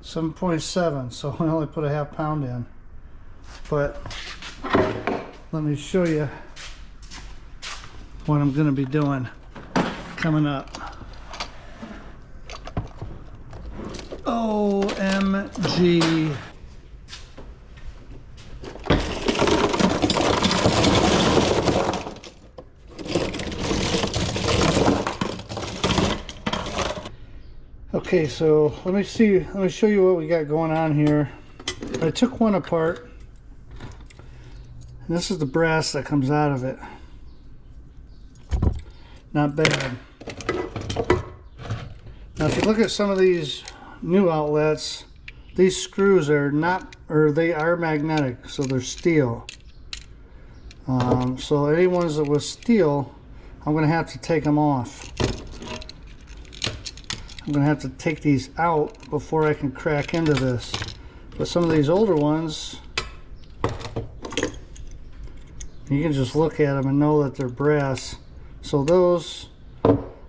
7.7, so we only put a half pound in. But let me show you what I'm going to be doing coming up. OMG. Okay, so let me show you what we got going on here. I took one apart, and this is the brass that comes out of it. Not bad. Now if you look at some of these new outlets, these screws are not, or they are magnetic, so they're steel. So any ones that was steel, I'm going to have to take them off. I'm going to have to take these out before I can crack into this. But some of these older ones, you can just look at them and know that they're brass. So those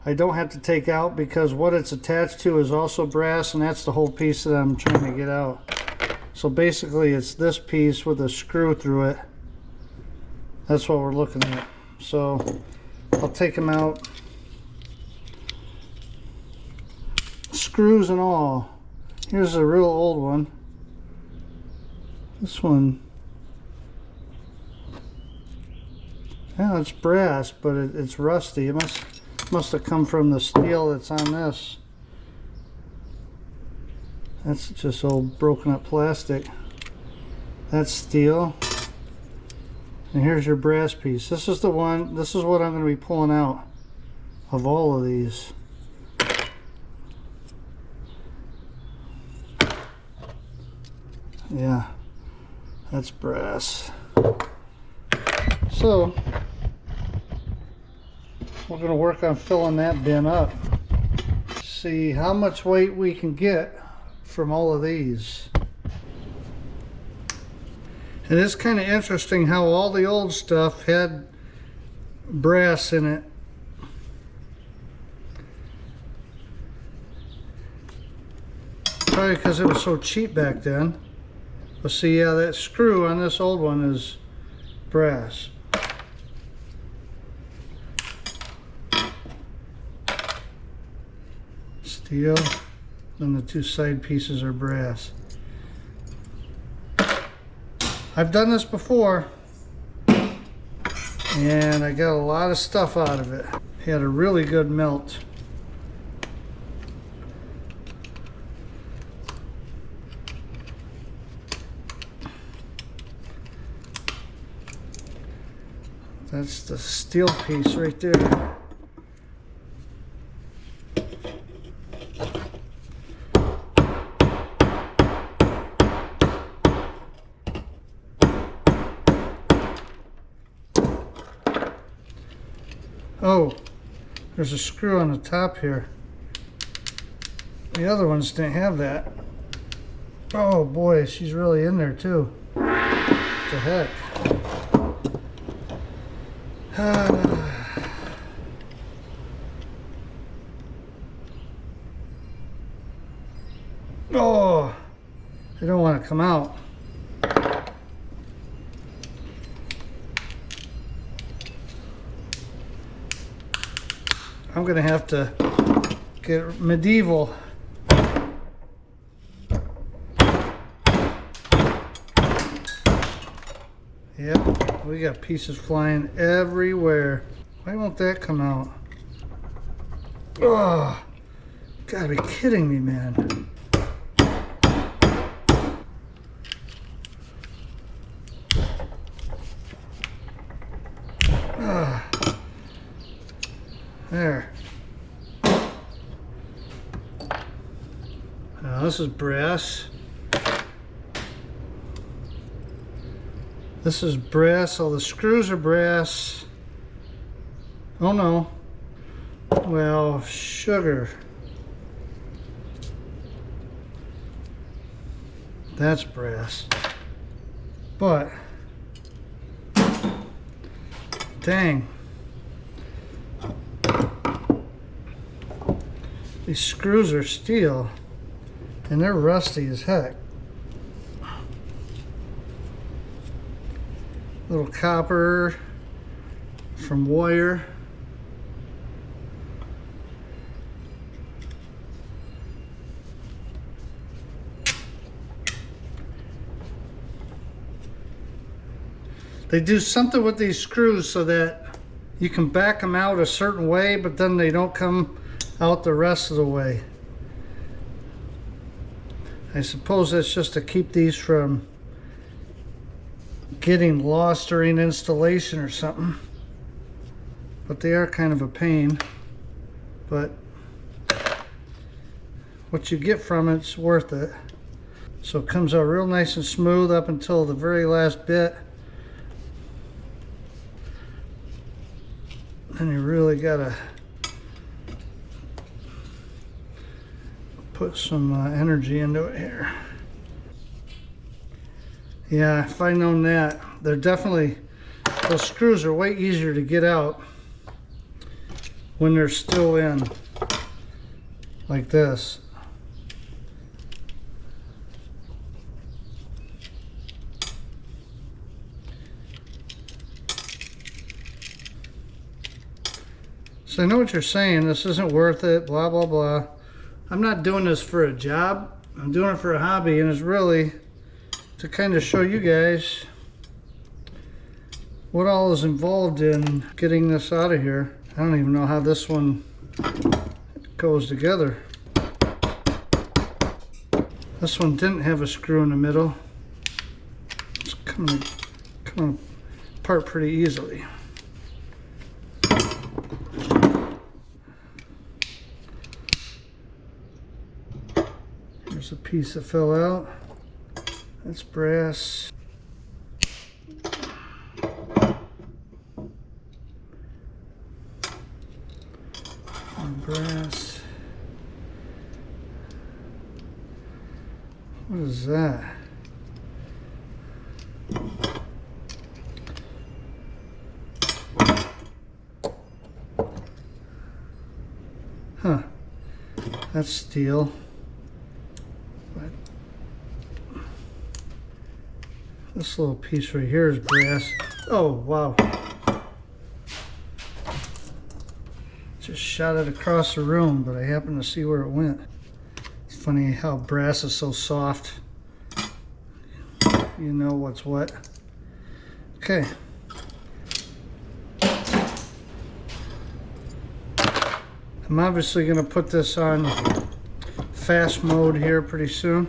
I don't have to take out because what it's attached to is also brass, and that's the whole piece that I'm trying to get out. So basically it's this piece with a screw through it. That's what we're looking at. So I'll take them out. Screws and all. Here's a real old one. This one, yeah, it's brass, but it's rusty. It must have come from the steel that's on this. That's just old broken up plastic. That's steel. And here's your brass piece. This is the one, this is what I'm going to be pulling out of all of these. Yeah, that's brass. So we're going to work on filling that bin up. See how much weight we can get from all of these. And it's kind of interesting how all the old stuff had brass in it. Probably because it was so cheap back then. But see, yeah, that screw on this old one is brass. Steel, then the two side pieces are brass. I've done this before, and I got a lot of stuff out of it. Had a really good melt. That's the steel piece right there. Oh, there's a screw on the top here. The other ones didn't have that. Oh boy, she's really in there too. What the heck? Oh, they don't want to come out. I'm gonna have to get medieval. Yep, we got pieces flying everywhere. Why won't that come out? Oh, gotta be kidding me, man. There. Now this is brass. This is brass. All the screws are brass. Oh no. Well, sugar. That's brass. But dang. These screws are steel, And they're rusty as heck. Little copper from wire. They do something with these screws so that you can back them out a certain way, but then they don't come out the rest of the way. I suppose that's just to keep these from getting lost during installation or something. But they are kind of a pain. But what you get from it's worth it. So it comes out real nice and smooth up until the very last bit. And you really gotta put some energy into it here. Yeah, if I'd known that, they're definitely, those screws are way easier to get out when they're still in like this. So I know what you're saying, this isn't worth it, blah, blah, blah. I'm not doing this for a job. I'm doing it for a hobby, and it's really to kind of show you guys what all is involved in getting this out of here. I don't even know how this one goes together. This one didn't have a screw in the middle. It's coming apart pretty easily. There's a piece that fell out. That's brass. And brass. What is that? Huh. That's steel. This little piece right here is brass. Oh, wow. Just shot it across the room, but I happened to see where it went. It's funny how brass is so soft. You know what's what. Okay. I'm obviously going to put this on fast mode here pretty soon.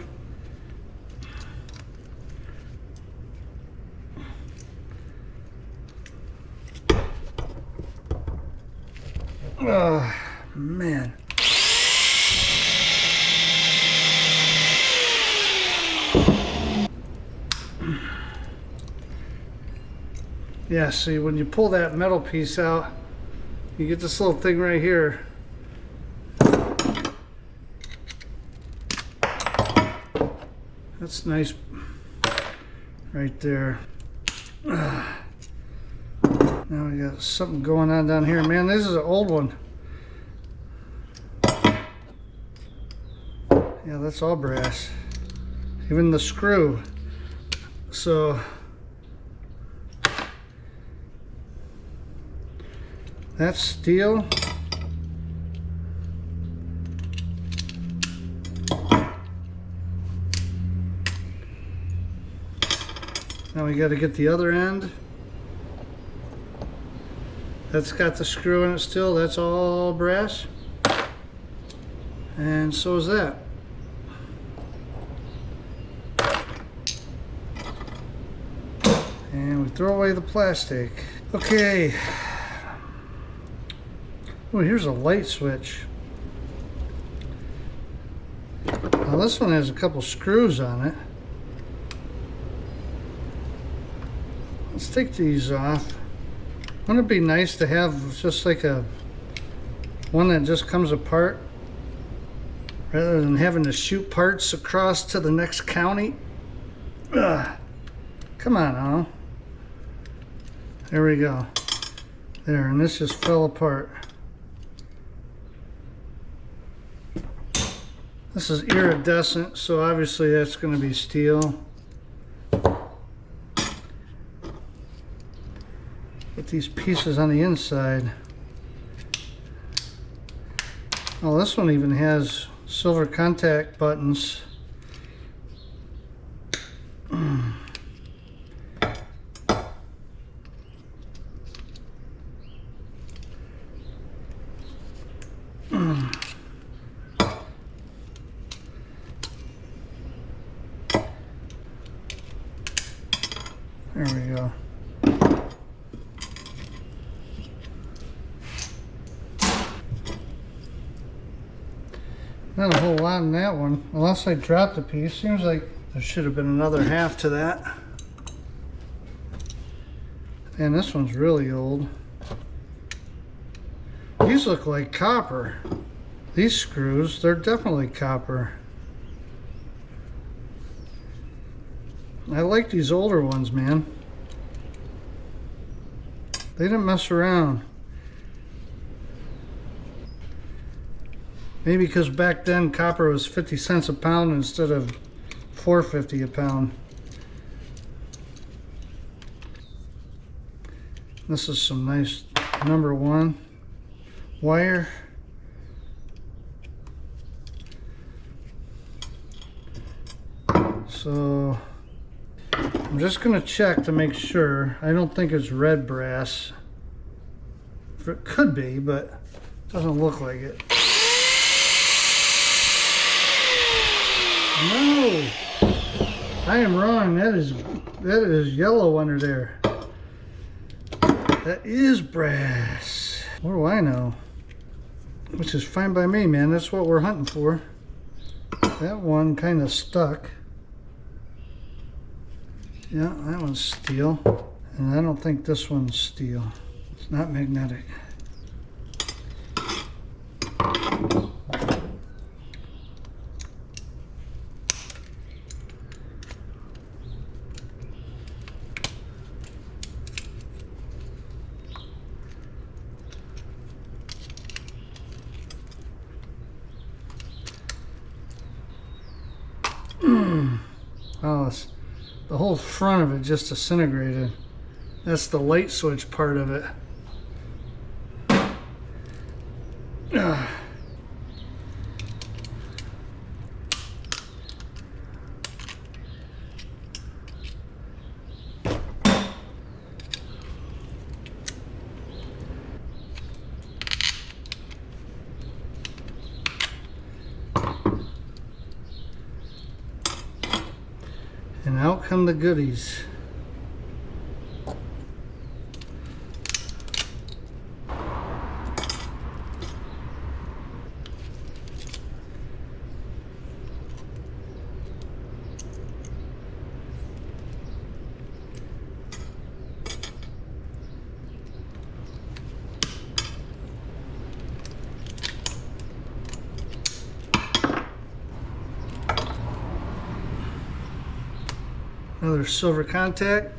Oh, man. Yeah, see, when you pull that metal piece out, you get this little thing right here. That's nice right there. Now we got something going on down here. Man, this is an old one. Yeah, that's all brass. Even the screw. So that's steel. Now we got to get the other end. That's got the screw in it still. That's all brass. And so is that. And we throw away the plastic. Okay. Oh, here's a light switch. Now this one has a couple screws on it. Let's take these off. Wouldn't it be nice to have just like a one that just comes apart rather than having to shoot parts across to the next county? Ugh. Come on now. There we go. There, and this just fell apart. This is iridescent, so obviously that's going to be steel. With these pieces on the inside. Oh, this one even has silver contact buttons. There we go. Not a whole lot in that one, unless I dropped a piece. Seems like there should have been another half to that. And this one's really old. These look like copper. These screws, they're definitely copper. I like these older ones, man. They didn't mess around. Maybe because back then copper was 50 cents a pound instead of $4.50 a pound. This is some nice #1 wire. So I'm just going to check to make sure. I don't think it's red brass. It could be, but it doesn't look like it. No, I am wrong. That is yellow under there. That is brass. What do I know? Which is fine by me, man. That's what we're hunting for. That one kind of stuck. Yeah, that one's steel. And I don't think this one's steel. It's not magnetic. Oh, the whole front of it just disintegrated. That's the light switch part of it. And out come the goodies. Another silver contact.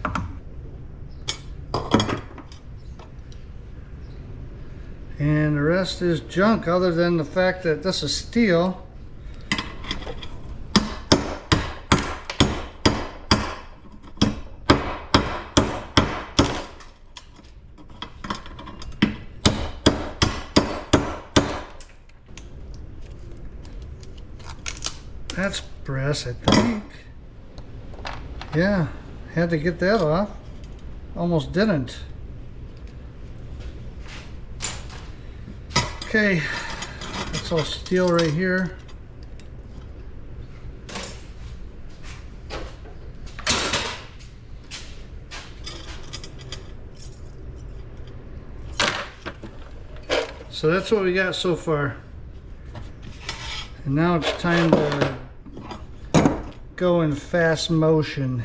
And the rest is junk other than the fact that this is steel. That's brass, I think. Yeah, had to get that off. Almost didn't. Okay, that's all steel right here. So that's what we got so far. And now it's time to go in fast motion.